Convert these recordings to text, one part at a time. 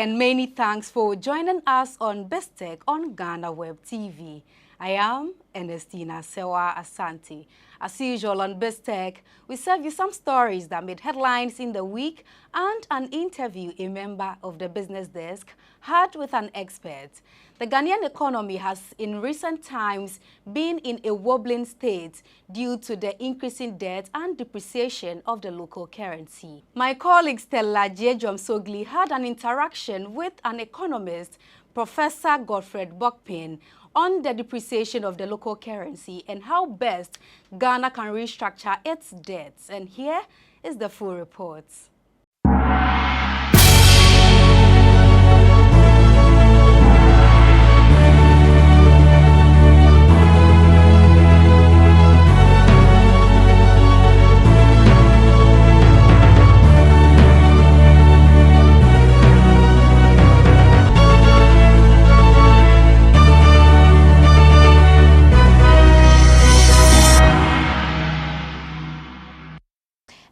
and many thanks for joining us on BizTech on GhanaWeb TV. I am Ernestina Serwaa Asante. As usual on BizTech, we serve you some stories that made headlines in the week and an interview a member of the business desk had with an expert. The Ghanaian economy has in recent times been in a wobbling state due to the increasing debt and depreciation of the local currency. My colleague Stella Dziedzorm Sogli had an interaction with an economist, Professor Godfred Bokpin, on the depreciation of the local currency and how best Ghana can restructure its debts. And here is the full report.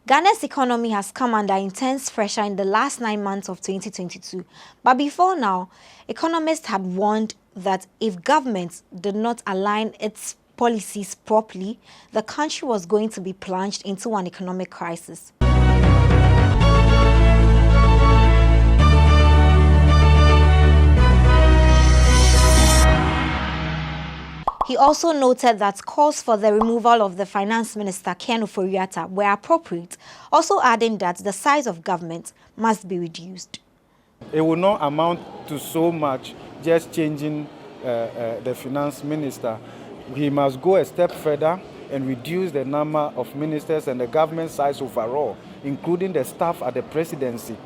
Ghana's economy has come under intense pressure in the last 9 months of 2022. But before now, economists had warned that if government did not align its policies properly, the country was going to be plunged into an economic crisis. He also noted that calls for the removal of the Finance Minister, were appropriate, also adding that the size of government must be reduced. It will not amount to so much just changing the Finance Minister. He must go a step further and reduce the number of ministers and the government size overall, including the staff at the presidency.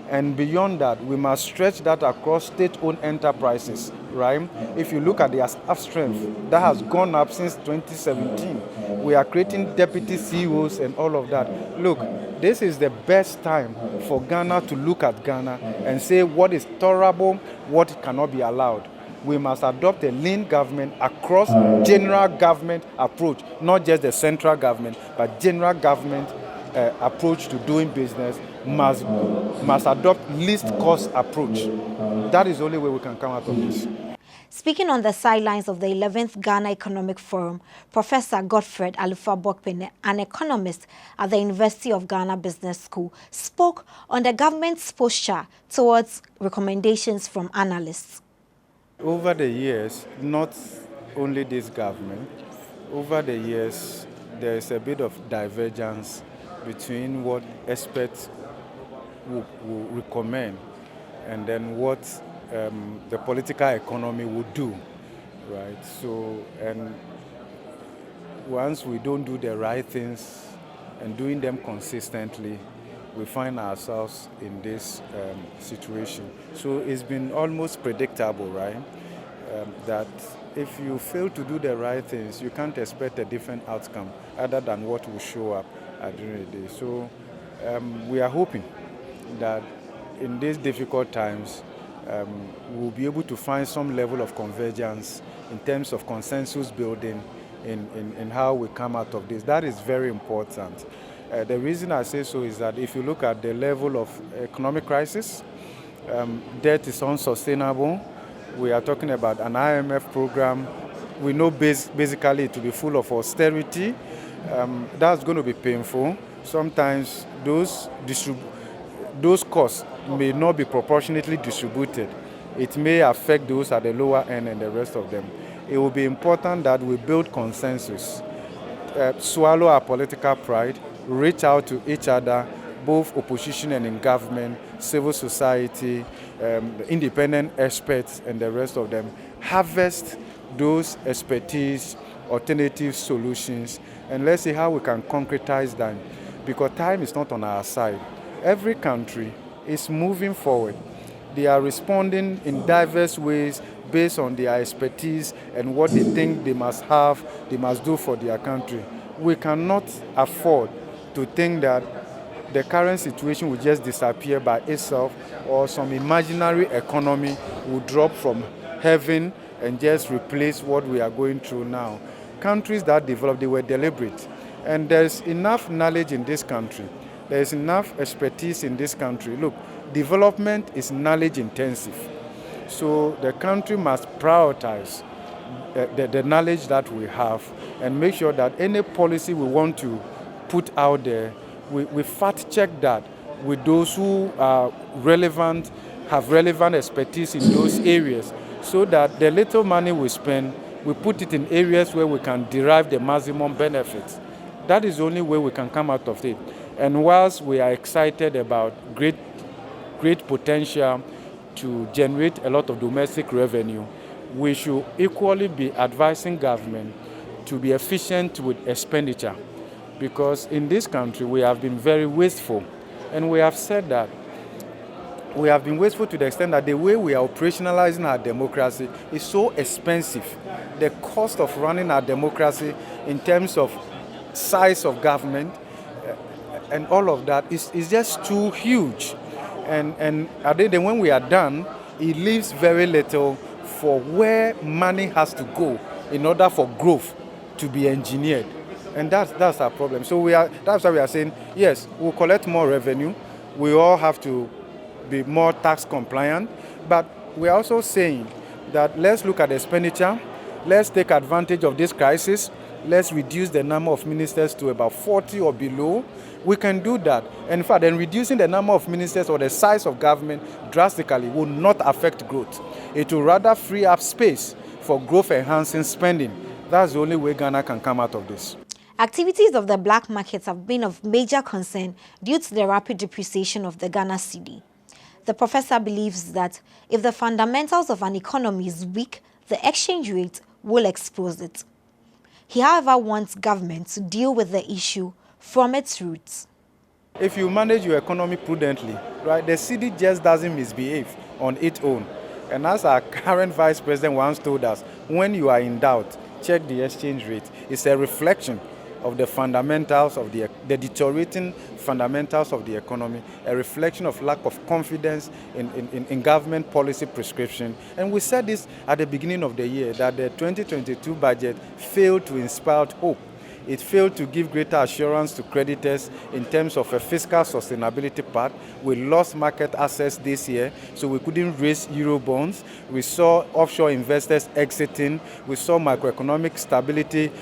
And beyond that, we must stretch that across state-owned enterprises, right? If you look at the staff strength, that has gone up since 2017. We are creating deputy CEOs and all of that. Look, this is the best time for Ghana to look at Ghana and say what is tolerable, what cannot be allowed. We must adopt a lean government across general government approach, not just the central government, but general government approach to doing business must adopt least cost approach. That is the only way we can come out of this. Speaking on the sidelines of the 11th Ghana Economic Forum, Professor Godfred Bokpin, an economist at the University of Ghana Business School, spoke on the government's posture towards recommendations from analysts. Over the years, not only this government, over the years, there is a bit of divergence between what experts will recommend and then what the political economy would do, right? So, and once we don't do the right things and doing them consistently, we find ourselves in this situation. So it's been almost predictable, right? That if you fail to do the right things, you can't expect a different outcome other than what will show up at the end of the day. So we are hoping that in these difficult times, we'll be able to find some level of convergence in terms of consensus building in how we come out of this. That is very important. The reason I say so is that if you look at the level of economic crisis, debt is unsustainable. We are talking about an IMF program. We know basically it will be full of austerity. That's going to be painful. Sometimes those costs may not be proportionately distributed. It may affect those at the lower end and the rest of them. It will be important that we build consensus, swallow our political pride, reach out to each other, both opposition and in government, civil society, independent experts and the rest of them, harvest those expertise, alternative solutions, and let's see how we can concretize them, because time is not on our side. Every country is moving forward. They are responding in diverse ways based on their expertise and what they think they must have, they must do for their country. We cannot afford to think that the current situation will just disappear by itself or some imaginary economy will drop from heaven and just replace what we are going through now. Countries that developed, they were deliberate. And there's enough knowledge in this country. There's enough expertise in this country. Look, development is knowledge intensive. So the country must prioritize the knowledge that we have and make sure that any policy we want to put out there, we fact check that with those who are relevant, have relevant expertise in those areas, so that the little money we spend, we put it in areas where we can derive the maximum benefits. That is the only way we can come out of it. And whilst we are excited about great potential to generate a lot of domestic revenue, we should equally be advising government to be efficient with expenditure. Because in this country, we have been very wasteful. And we have said that we have been wasteful to the extent that the way we are operationalizing our democracy is so expensive. The cost of running our democracy in terms of size of government and all of that is just too huge. And at the end, when we are done, it leaves very little for where money has to go in order for growth to be engineered. And that's our problem. So that's why we are saying, yes, we'll collect more revenue. We all have to be more tax compliant. But we're also saying that let's look at expenditure. Let's take advantage of this crisis. Let's reduce the number of ministers to about 40 or below. We can do that. And in fact, then reducing the number of ministers or the size of government drastically will not affect growth. It will rather free up space for growth-enhancing spending. That's the only way Ghana can come out of this. Activities of the black markets have been of major concern due to the rapid depreciation of the Ghana cedi. The professor believes that if the fundamentals of an economy is weak, the exchange rate will expose it. He, however, wants government to deal with the issue from its roots. If you manage your economy prudently, right, the cedi just doesn't misbehave on its own. And as our current vice president once told us, when you are in doubt, check the exchange rate. It's a reflection of the fundamentals of the deteriorating fundamentals of the economy, a reflection of lack of confidence in government policy prescription. And we said this at the beginning of the year, that the 2022 budget failed to inspire hope. It failed to give greater assurance to creditors in terms of a fiscal sustainability part. We lost market access this year, so we couldn't raise euro bonds. We saw offshore investors exiting. We saw macroeconomic stability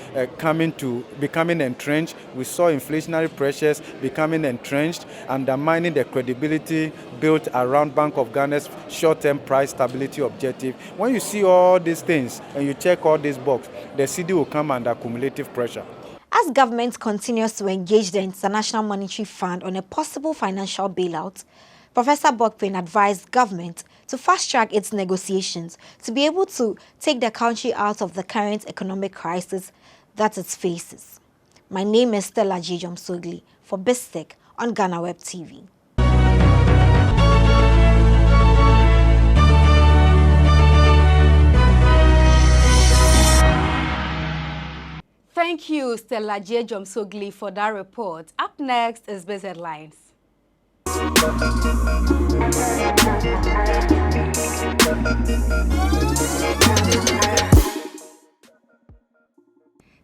becoming entrenched. We saw inflationary pressures becoming entrenched, undermining the credibility built around Bank of Ghana's short-term price stability objective. When you see all these things and you check all these boxes, the cedi will come under cumulative pressure. As government continues to engage the International Monetary Fund on a possible financial bailout, Professor Bokpin advised government to fast-track its negotiations to be able to take the country out of the current economic crisis that it faces. My name is Stella Dziedzorm Sogli for BizTech on GhanaWeb TV. Thank you, Stella Dziedzorm Sogli, for that report. Up next is BizHeadlines.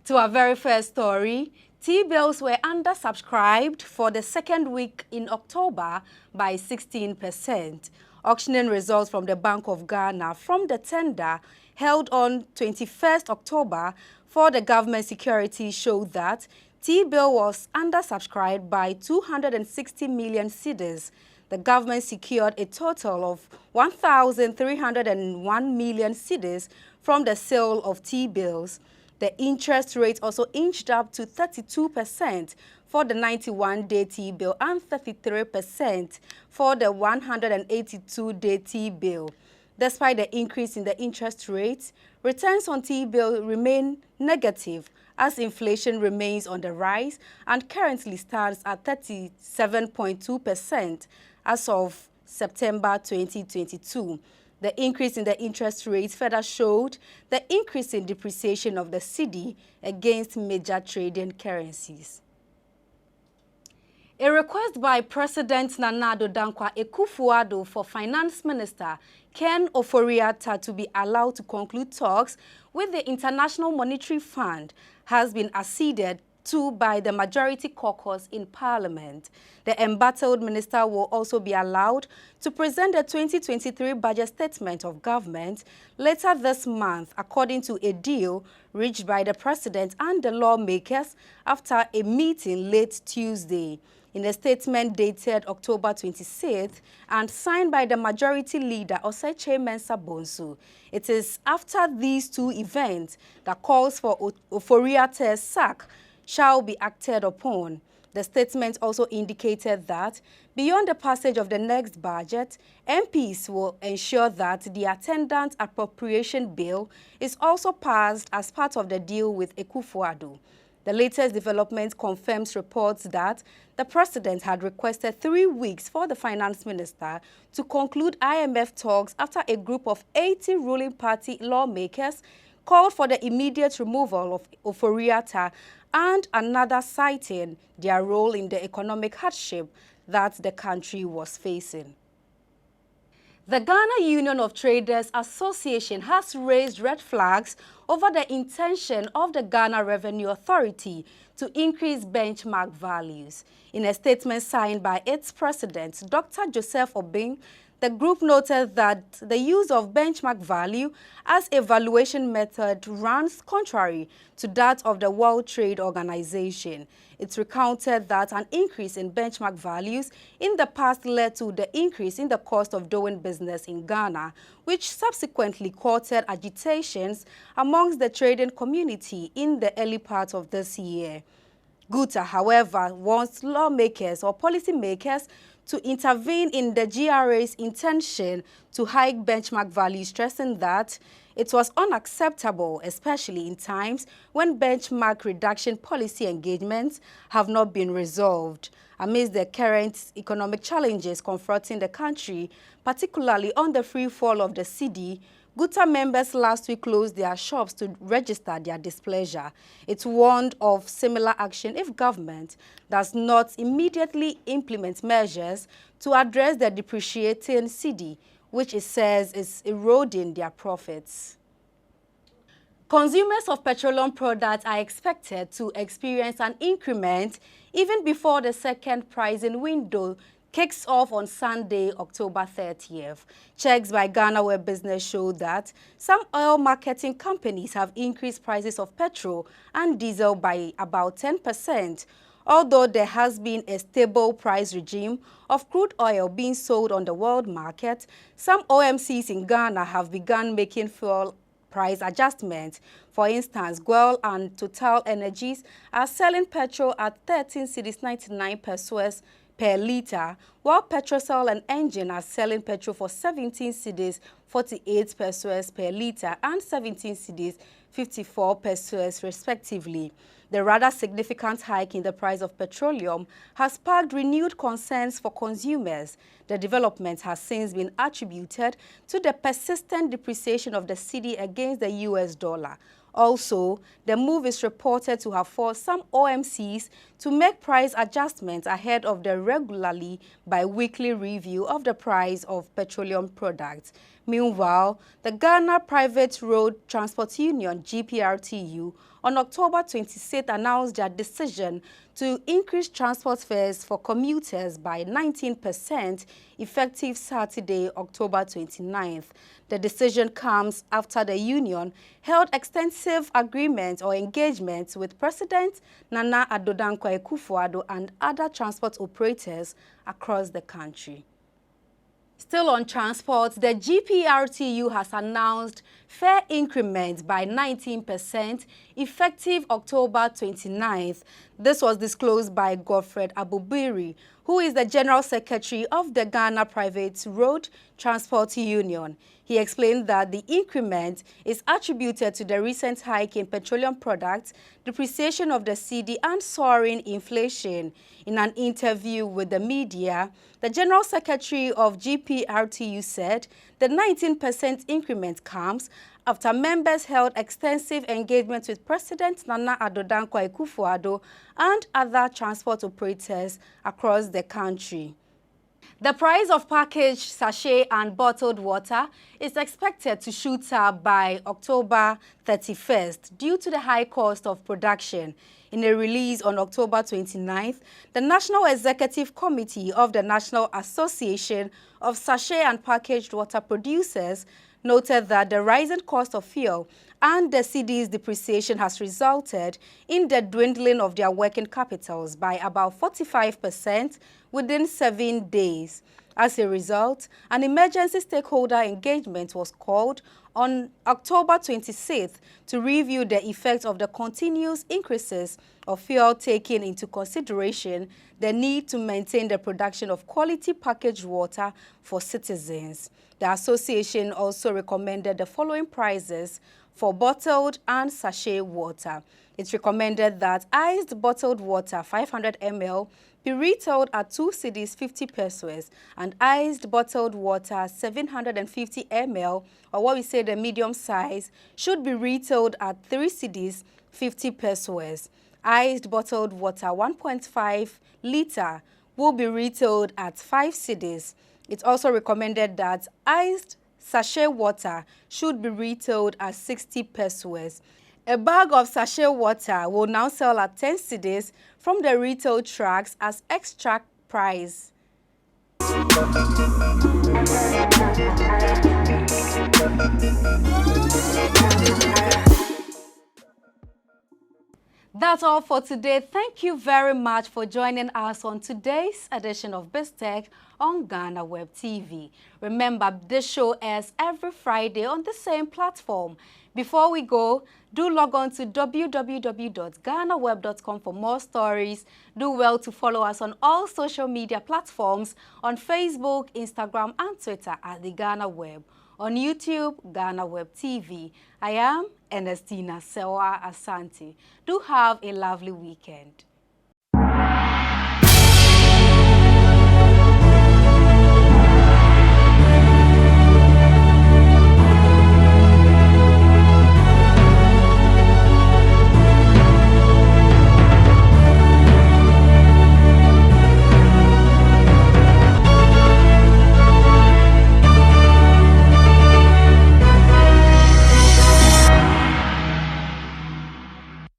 To our very first story, T-bills were undersubscribed for the second week in October by 16%. Auctioning results from the Bank of Ghana from the tender held on 21st October for the government security showed that T-bill was undersubscribed by 260 million cedis. The government secured a total of 1,301 million cedis from the sale of T-bills. The interest rate also inched up to 32% for the 91-day T-bill and 33% for the 182-day T-bill. Despite the increase in the interest rate, returns on T-bill remain negative as inflation remains on the rise and currently stands at 37.2% as of September 2022. The increase in the interest rate further showed the increase in depreciation of the cedi against major trading currencies. A request by President Nana Addo Dankwa Akufo-Addo for Finance Minister Ken Ofori-Atta to be allowed to conclude talks with the International Monetary Fund has been acceded to by the majority caucus in Parliament. The embattled minister will also be allowed to present the 2023 budget statement of government later this month, according to a deal reached by the president and the lawmakers after a meeting late Tuesday. In a statement dated October 26th and signed by the majority leader Oseche Mensah Bonsu, it is after these two events that calls for Oforiate's sack shall be acted upon. The statement also indicated that beyond the passage of the next budget, MPs will ensure that the attendant appropriation bill is also passed as part of the deal with Akufo-Addo. The latest development confirms reports that the president had requested 3 weeks for the finance minister to conclude IMF talks after a group of 80 ruling party lawmakers called for the immediate removal of Oforiata and another citing their role in the economic hardship that the country was facing. The Ghana Union of Traders Association has raised red flags over the intention of the Ghana Revenue Authority to increase benchmark values. In a statement signed by its president, Dr. Joseph Obing, the group noted that the use of benchmark value as a valuation method runs contrary to that of the World Trade Organization. It recounted that an increase in benchmark values in the past led to the increase in the cost of doing business in Ghana, which subsequently courted agitations amongst the trading community in the early part of this year. Guta, however, wants lawmakers or policymakers to intervene in the GRA's intention to hike benchmark values, stressing that it was unacceptable, especially in times when benchmark reduction policy engagements have not been resolved. Amidst the current economic challenges confronting the country, particularly on the free fall of the cedi, Guta members last week closed their shops to register their displeasure. It warned of similar action if government does not immediately implement measures to address the depreciating cedi, which it says is eroding their profits. Consumers of petroleum products are expected to experience an increment even before the second pricing window kicks off on Sunday, October 30th. Checks by GhanaWeb Business show that some oil marketing companies have increased prices of petrol and diesel by about 10%, although there has been a stable price regime of crude oil being sold on the world market. Some OMCs in Ghana have begun making fuel price adjustments. For instance, Guel and Total Energies are selling petrol at 13 cedis 99 pesos per litre, while Petrosol and Engine are selling petrol for 17 cedis 48 pesos per litre and 17 cedis 54 pesos respectively. The rather significant hike in the price of petroleum has sparked renewed concerns for consumers. The development has since been attributed to the persistent depreciation of the cedi against the US dollar. Also, the move is reported to have forced some OMCs to make price adjustments ahead of the regularly bi-weekly review of the price of petroleum products. Meanwhile, the Ghana Private Road Transport Union, GPRTU, on October 26th announced their decision to increase transport fares for commuters by 19% effective Saturday, October 29th. The decision comes after the union held extensive agreements or engagements with President Nana Addo Dankwa Akufo-Addo and other transport operators across the country. Still on transport, the GPRTU has announced fare increments by 19% effective October 29th. This was disclosed by Godfred Bokpin, who is the General Secretary of the Ghana Private Road Transport Union. He explained that the increment is attributed to the recent hike in petroleum products, depreciation of the cedi, and soaring inflation. In an interview with the media, the General Secretary of GPRTU said the 19% increment comes after members held extensive engagements with President Nana Addo Dankwa Akufo-Addo and other transport operators across the country. The price of packaged, sachet and bottled water is expected to shoot up by October 31st due to the high cost of production. In a release on October 29th, the National Executive Committee of the National Association of Sachet and Packaged Water Producers noted that the rising cost of fuel and the cedi's depreciation has resulted in the dwindling of their working capitals by about 45% within 7 days. As a result, an emergency stakeholder engagement was called on October 26th to review the effect of the continuous increases of fuel, taking into consideration the need to maintain the production of quality packaged water for citizens. The association also recommended the following prices for bottled and sachet water. It recommended that iced bottled water 500 ml be retailed at 2 cedis 50 pesos and iced bottled water 750 ml, or what we say the medium size, should be retailed at 3 cedis 50 pesos. Iced bottled water 1.5 liter will be retailed at 5 cedis. It also recommended that iced sachet water should be retailed at 60 pesos. A bag of sachet water will now sell at 10 cedis from the retail tracks as extra price. That's all for today. Thank you very much for joining us on today's edition of BizTech on GhanaWeb TV. Remember, this show airs every Friday on the same platform. Before we go, do log on to www.ghanaweb.com for more stories. Do well to follow us on all social media platforms on Facebook, Instagram, and Twitter at the GhanaWeb. On YouTube, GhanaWeb TV. I am Ernestina Serwaa Asante. Do have a lovely weekend.